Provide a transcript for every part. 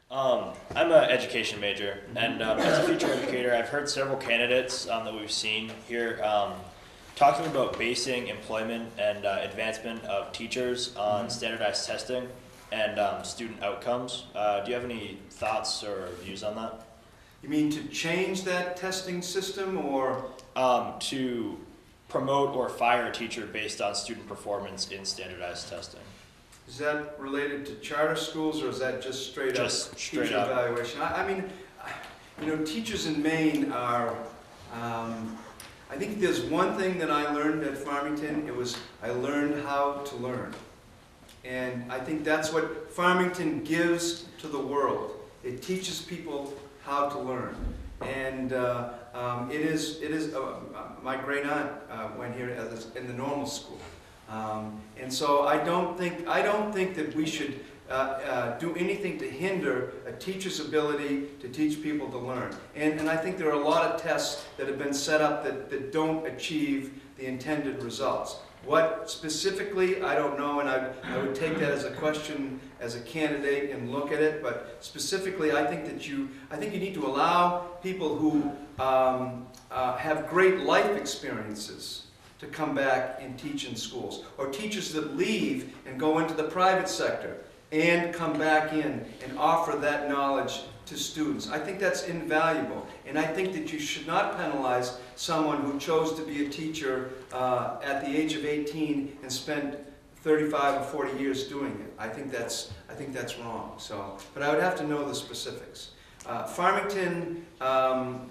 I'm an education major, and as a future educator, I've heard several candidates that we've seen here talking about basing employment and advancement of teachers on standardized testing and student outcomes. Do you have any thoughts or views on that? You mean to change that testing system, or? To promote or fire a teacher based on student performance in standardized testing. Is that related to charter schools, or is that just straight Straight teacher up evaluation? I mean, you know, teachers in Maine are, I think there's one thing that I learned at Farmington. I learned how to learn. And I think that's what Farmington gives to the world. It teaches people how to learn. And it is my great aunt went here in the normal school. And so I don't think that we should do anything to hinder a teacher's ability to teach people to learn. And I think there are a lot of tests that have been set up that don't achieve the intended results. What specifically, I don't know, and I would take that as a question as a candidate and look at it. But specifically, I think you need to allow people who have great life experiences to come back and teach in schools, or teachers that leave and go into the private sector and come back in and offer that knowledge to students. I think that's invaluable, and I think that you should not penalize someone who chose to be a teacher at the age of 18 and spent 35 or 40 years doing it. I think that's wrong. So, but I would have to know the specifics. Farmington,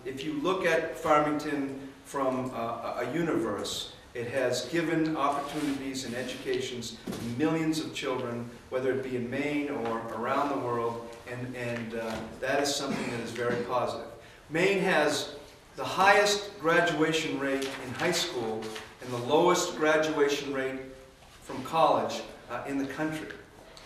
if you look at Farmington from a universe, it has given opportunities and educations to millions of children, whether it be in Maine or around the world, and that is something that is very positive. Maine has the highest graduation rate in high school and the lowest graduation rate from college in the country.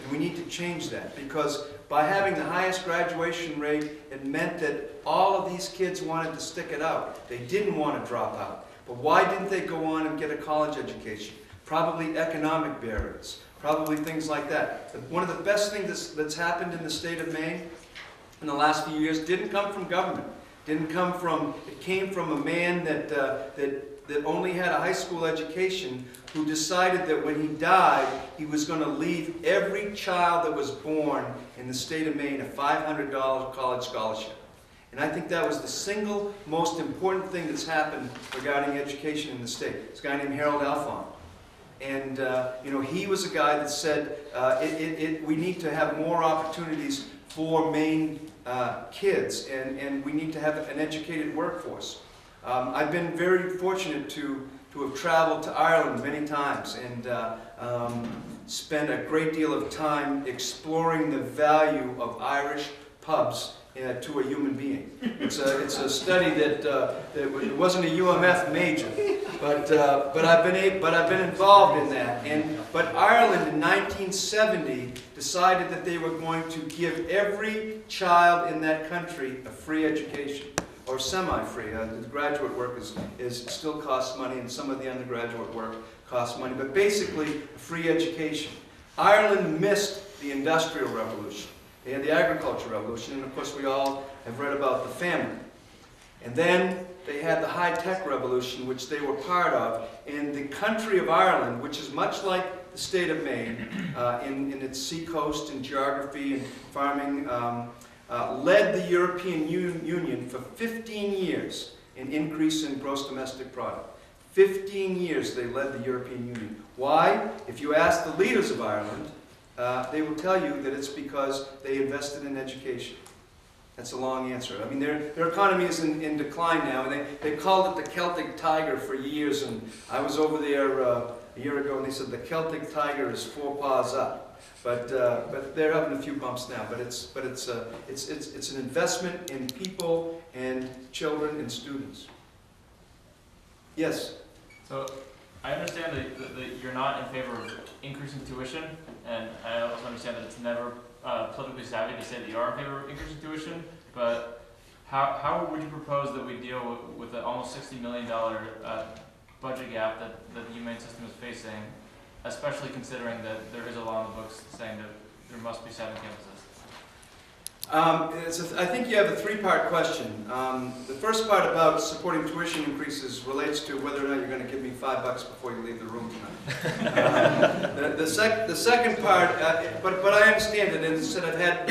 And we need to change that, because by having the highest graduation rate, it meant that all of these kids wanted to stick it out. They didn't want to drop out. But why didn't they go on and get a college education? Probably economic barriers, probably things like that. One of the best things that's happened in the state of Maine in the last few years didn't come from government. It came from a man that only had a high school education, who decided that when he died, he was going to leave every child that was born in the state of Maine a $500 college scholarship. And I think that was the single most important thing that's happened regarding education in the state. It's a guy named Harold Alfond. And you know, he was a guy that said we need to have more opportunities for Maine kids, and we need to have an educated workforce. I've been very fortunate to have traveled to Ireland many times and spent a great deal of time exploring the value of Irish pubs to a human being. It's a study that it wasn't a UMF major, but I've been involved in that. But Ireland in 1970 decided that they were going to give every child in that country a free education, or semi-free. The graduate work still costs money, and some of the undergraduate work costs money, but basically a free education. Ireland missed the Industrial Revolution. They had the agricultural revolution, and of course we all have read about the famine. And then they had the high-tech revolution, which they were part of. And the country of Ireland, which is much like the state of Maine, in its seacoast and geography and farming, led the European Union for 15 years in increase in gross domestic product. 15 years they led the European Union. Why? If you ask the leaders of Ireland, they will tell you that it's because they invested in education. That's a long answer. I mean, their economy is in decline now, and they called it the Celtic Tiger for years. And I was over there a year ago, and they said the Celtic Tiger is 4 paws up. But they're having a few bumps now. But it's an investment in people and children and students. Yes. So I understand that you're not in favor of increasing tuition, and I also understand that it's never politically savvy to say that you are in favor of increasing tuition, but how would you propose that we deal with the almost $60 million budget gap that the humane system is facing, especially considering that there is a law in the books saying that there must be 7 campuses? I think you have a three-part question. The first part about supporting tuition increases relates to whether or not you're going to give me $5 before you leave the room tonight. The second part, but I understand it, and instead I've had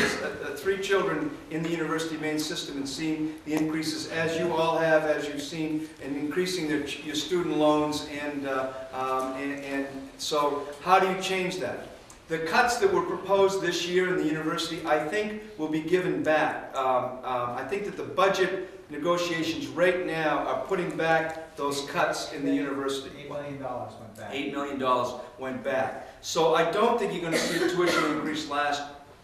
3 children in the University of Maine system and seen the increases, as you all have, as you've seen, in increasing your student loans, and so how do you change that? The cuts that were proposed this year in the university, I think, will be given back. I think that the budget negotiations right now are putting back those cuts in the university. $8 million went back. $8 million went back. So I don't think you're going to see a tuition increase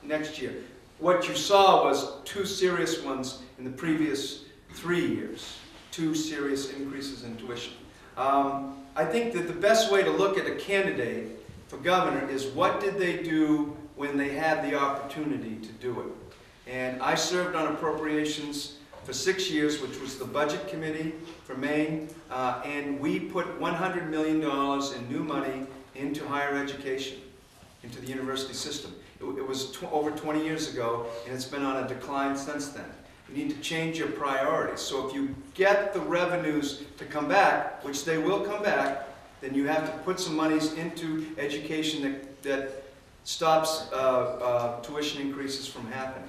next year. What you saw was 2 serious ones in the previous 3 years. 2 serious increases in tuition. I think that the best way to look at a candidate for governor is what did they do when they had the opportunity to do it. And I served on appropriations for 6 years, which was the budget committee for Maine, and we put $100 million in new money into higher education, into the university system. It was over 20 years ago, and it's been on a decline since then. You need to change your priorities. So if you get the revenues to come back, which they will come back, then you have to put some monies into education that stops tuition increases from happening.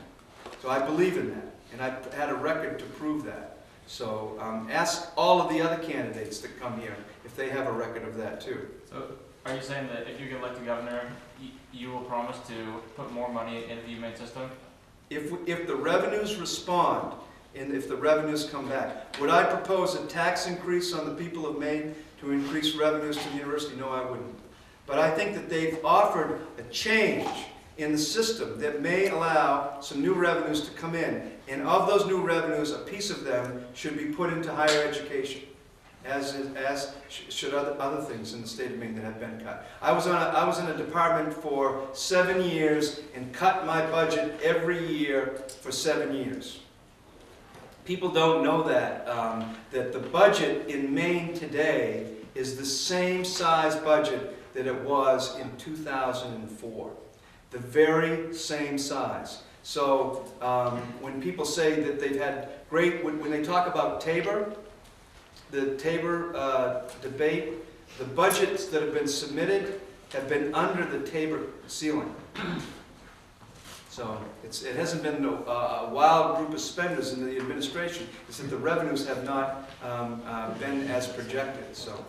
So I believe in that, and I've had a record to prove that. So ask all of the other candidates that come here if they have a record of that too. So are you saying that if you get elected governor, you will promise to put more money into the UMaine system? If the revenues respond, and if the revenues come back, would I propose a tax increase on the people of Maine to increase revenues to the university? No, I wouldn't. But I think that they've offered a change in the system that may allow some new revenues to come in. And of those new revenues, a piece of them should be put into higher education, as should other things in the state of Maine that have been cut. I was in a department for 7 years and cut my budget every year for 7 years. People don't know that, that the budget in Maine today is the same size budget that it was in 2004. The very same size. So when people say that they've had great, when they talk about Tabor, the Tabor debate, the budgets that have been submitted have been under the Tabor ceiling. So it hasn't been a wild group of spenders in the administration. It's that the revenues have not been as projected. So